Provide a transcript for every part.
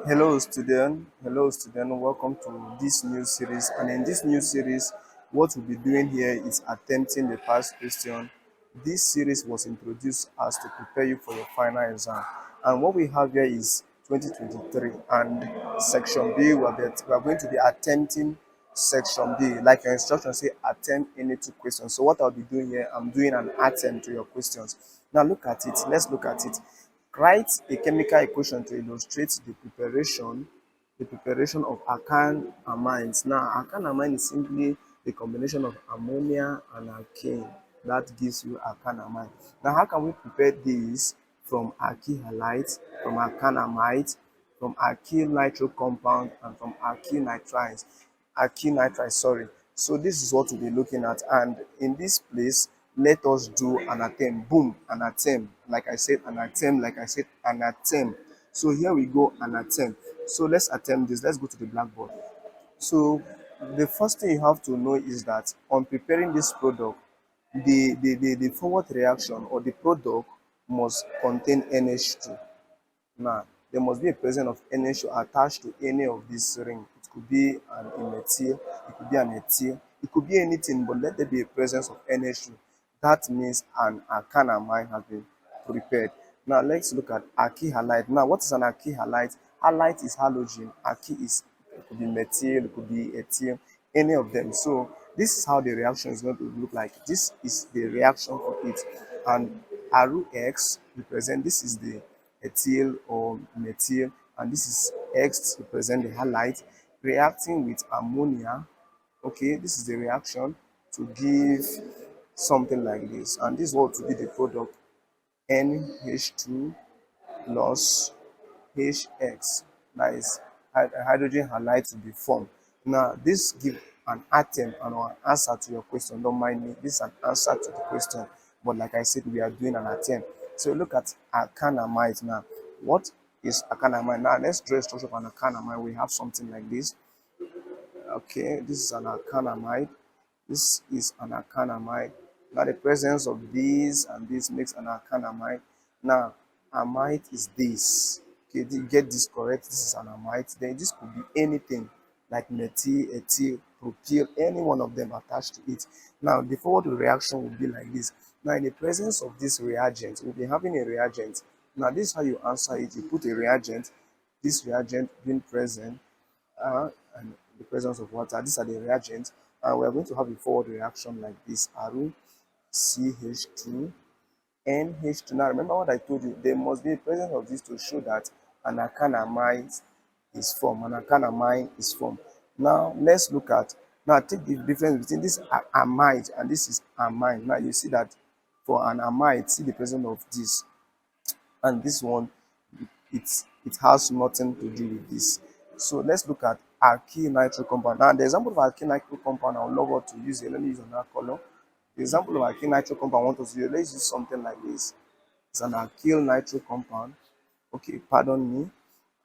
Hello student, welcome to this new series. And in this new series, what we'll be doing here is attempting the past question. This series was introduced as to prepare you for your final exam, and what we have here is 2023 and section B. We are going to be attempting section B, like your instructions say, attempt any two questions. So what I'll be doing here, I'm doing an attempt to your questions. Now look at it, let's look at it. Write a chemical equation to illustrate the preparation of alkane amines. Now, alkane amine is simply the combination of ammonia and alkane that gives you alkane amine. Now, how can we prepare this from alkyl halide, from alkanamide, from alkyl nitro compound, and from alkyl nitriles, sorry. So this is what we'll be looking at, and in this place, let us do an attempt. Boom, an attempt. Like I said, an attempt. Like I said, an attempt. So here we go, an attempt. So let's attempt this. Let's go to the blackboard. So the first thing you have to know is that on preparing this product, the forward reaction or the product must contain NH2. Now, there must be a presence of NH2 attached to any of these rings. It could be an methyl, it could be an ethyl, it could be anything, but let there be a presence of NH2. That means an alkanamide has been prepared. Now, let's look at alkyl halide. Now, what is an alkyl halide? Halide is halogen, alkyl is, it could be methyl, it could be ethyl, any of them. So, this is how the reaction is going to look like. This is the reaction for it. And Aru X represent, this is the ethyl or methyl, and this is X represent the halide reacting with ammonia. Okay, this is the reaction to give something like this, and this is what will be the product NH2 plus HX. That is hydrogen halide to be formed. Now, this gives an attempt and an answer to your question. Don't mind me, this is an answer to the question. But like I said, we are doing an attempt. So look at alkanamide now. What is alkanamide? Now, let's draw a structure of an alkanamide. We have something like this. Okay, this is an alkanamide. This is an alkanamide. Now, the presence of this and this makes an alkanamide. Now, amide is this. Okay, did you get this correct? This is an amide. Then this could be anything like methyl, ethyl, propyl, any one of them attached to it. Now, the forward reaction will be like this. Now, in the presence of this reagent, we'll be having a reagent. Now, this is how you answer it. You put a reagent, this reagent being present, and the presence of water. These are the reagents, and we are going to have a forward reaction like this: Aru, CH2, NH2. Now, remember what I told you, there must be a presence of this to show that an alkanamide is formed. An alkanamide is formed. Now, let's look at, now take the difference between this amide and this is amine. Now, you see that for an amide, see the presence of this, and this one, it has nothing to do with this. So let's look at alkyl nitro compound. Now, the example of alkyl nitro compound, I would love us to use it. Let me use another color. The example of alkyl nitro compound I want us to use, let's use something like this. It's an alkyl nitro compound. Okay, pardon me.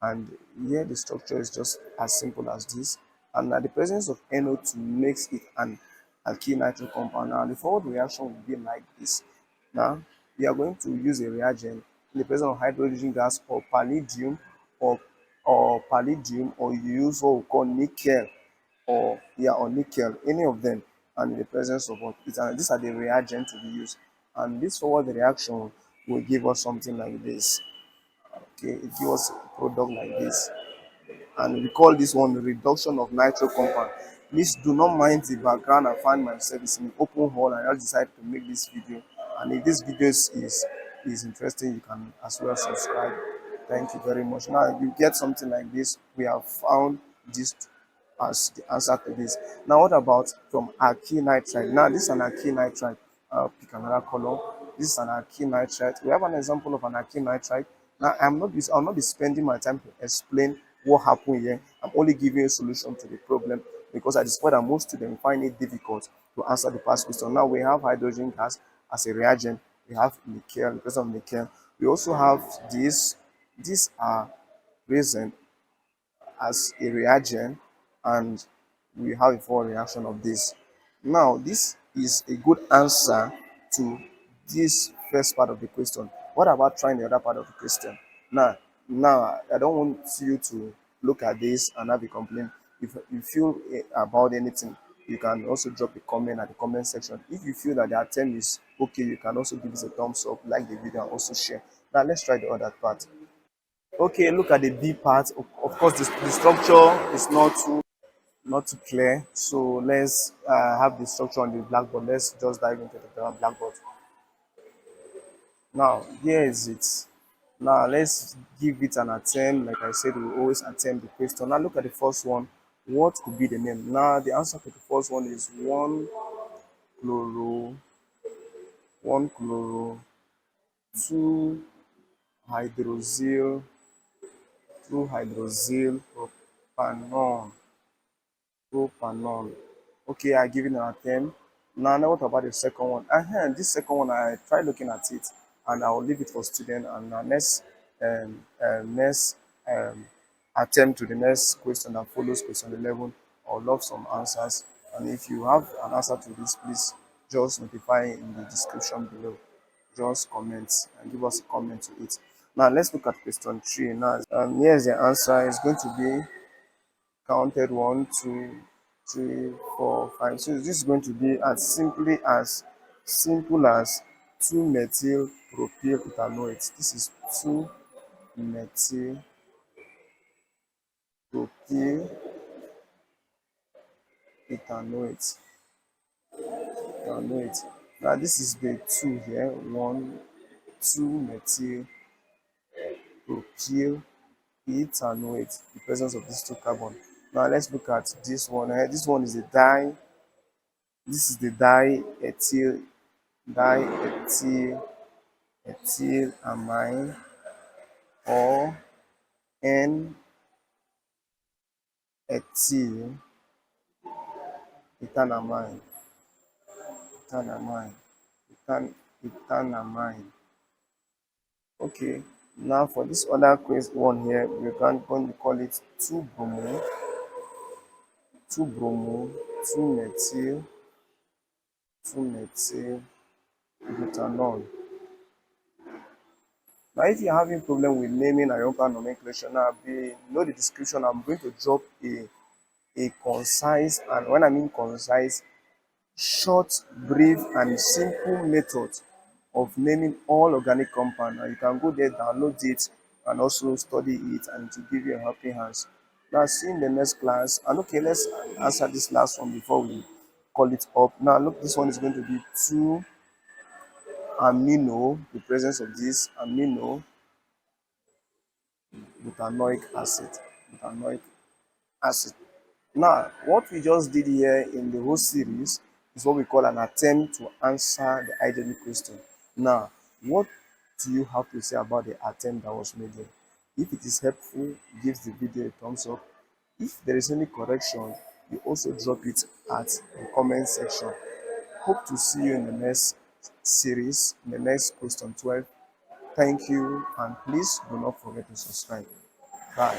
And here the structure is just as simple as this. And now the presence of NO2 makes it an alkyl nitro compound. Now the forward reaction will be like this. Now we are going to use a reagent in the presence of hydrogen gas or palladium, or you use what we call nickel, or nickel, any of them, and in the presence of what it, and these are the reagents to be used. And this forward reaction will give us something like this. Okay, it gives us a product like this, and we call this one the reduction of nitro compound. Please do not mind the background. I find myself in an open hall, and I just decided to make this video. And if this video is interesting, you can as well subscribe. Thank you very much. Now, if you get something like this, we have found this as the answer to this. Now, what about from alkyl nitride? Now, this is an alkyl nitride. I'll pick another color. This is an alkyl nitride. We have an example of an alkyl nitride. Now, I'll not be spending my time to explain what happened here. I'm only giving you a solution to the problem, because I discovered that most students find it difficult to answer the past question. Now, we have hydrogen gas as a reagent. We have nickel, in place of nickel. We also have this. These are present as a reagent, and we have a forward reaction of this. Now, this is a good answer to this first part of the question. What about trying the other part of the question? Now, Now, I don't want you to look at this and have a complaint. If you feel about anything, you can also drop a comment at the comment section. If you feel that the attempt is okay, you can also give us a thumbs up, like the video, and also share. Now, let's try the other part. Okay, look at the B part. Of course, the structure is not too clear. So let's have the structure on the blackboard. Let's just dive into the blackboard. Now, here is it. Now, let's give it an attempt. Like I said, we always attempt the question. Now, look at the first one. What could be the name? Now, the answer to the first one is chloro, 1 chloro, 2 hydroxyl, 2 hydroxyl propanol. Propanol. Okay, I give it an attempt. Now what about the second one? This second one, I try looking at it, and I will leave it for student. And next um, attempt to the next question that follows question 11. I would love some answers. And if you have an answer to this, please just notify in the description below. Just comment and give us a comment to it. Now let's look at question 3. Now, here's the answer. It's going to be counted 1, 2, 3, 4, 5. So this is going to be as simple as 2-methyl propyl ethanoate. This is 2-methyl propyl ethanoate. Now this is the 2 here. 2-methyl propyl ethanoate. The presence of these two carbon. Now let's look at this one. This one is a di. This is the diethylamine or N-ethyl ethanamine. Ethanamine. Ethanamine. Okay. Now for this other one here, we can going to call it 2-bromo, 2-methyl, 2-methyl butanol. Now, if you're having problem with naming ionical nomenclature, now know the description. I'm going to drop a concise, and when I mean concise, short, brief, and simple method of naming all organic compound. And you can go there, download it, and also study it, and to give you a helping hands. Now, see you in the next class. And okay, let's answer this last one before we call it up. Now, look, this one is going to be 2-amino, the presence of this amino butanoic acid. Butanoic acid. Now, what we just did here in the whole series is what we call an attempt to answer the Ijmb question. Now, what do you have to say about the attempt that was made here? If it is helpful, give the video a thumbs up. If there is any correction, you also drop it at the comment section. Hope to see you in the next series, in the next question 12. Thank you, and please do not forget to subscribe. Bye.